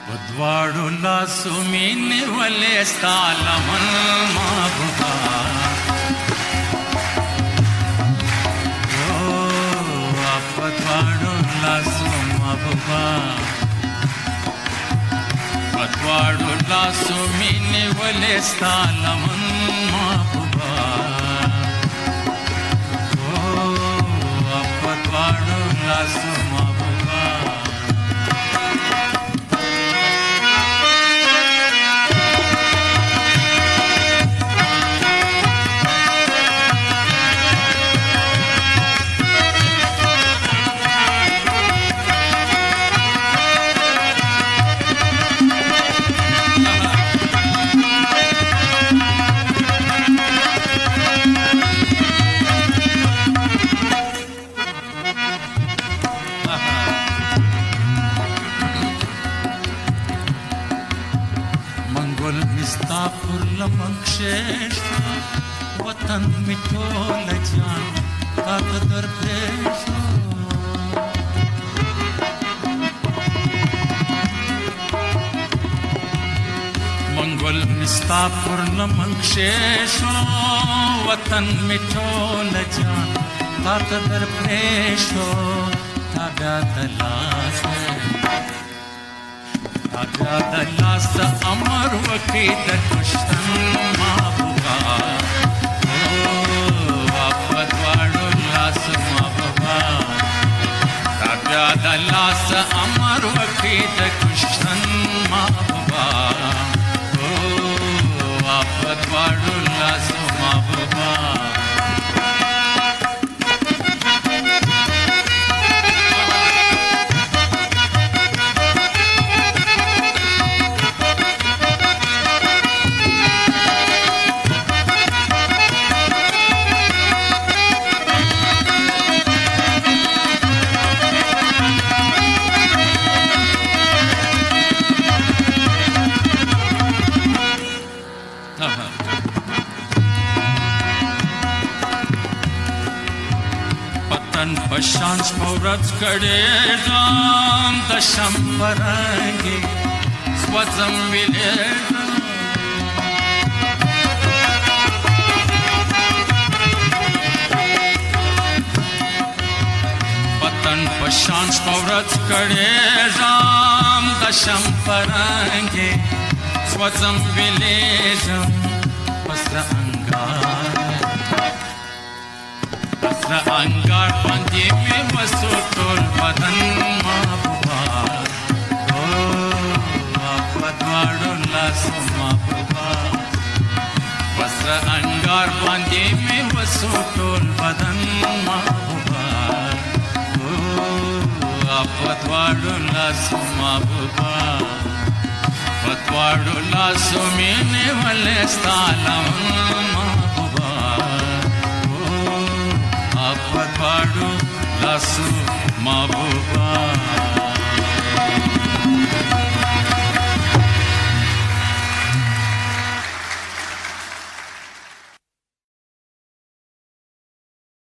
पद्वाडुला सुमीने वले स्ताला मन माबुबा पद्वाडुला सुमाबुबा पद्वाडुला सुमीने वले स्ताला मन माबुबा पद्वाडुला सुमाबुबा मिस्तापुरला मंगशेषा वतन मिठोल जान तात दरपेशा मंगल मिस्तापुरला मंगशेषा वतन मिठोल जान तात दरपेशा ताब्या दलास दलास अमर वकील कृष्ण माबुबा पद्वाडुला सुमाबुबा ताब्या दलास अमर वकील कृष्ण माबुबा पद्वाडुला सुमाबुबा पतन पशांच पौरच कडे जाम दशंबरंगी स्वजम विले पतन पशांच पौरच कडे जाम दशंबरंगी स्वजम विले वस्त्र अंगार पंजे में वसो तोल बदन माबुबा पद्वाडुला सुमाबुबा वस्त्र अंगार पंजे में वसो तोल बदन माबुबा पद्वाडुला सुमाबुबा पद्वाडुला सुमीने वले स्ताला पद्वाडुला सुमाबुबा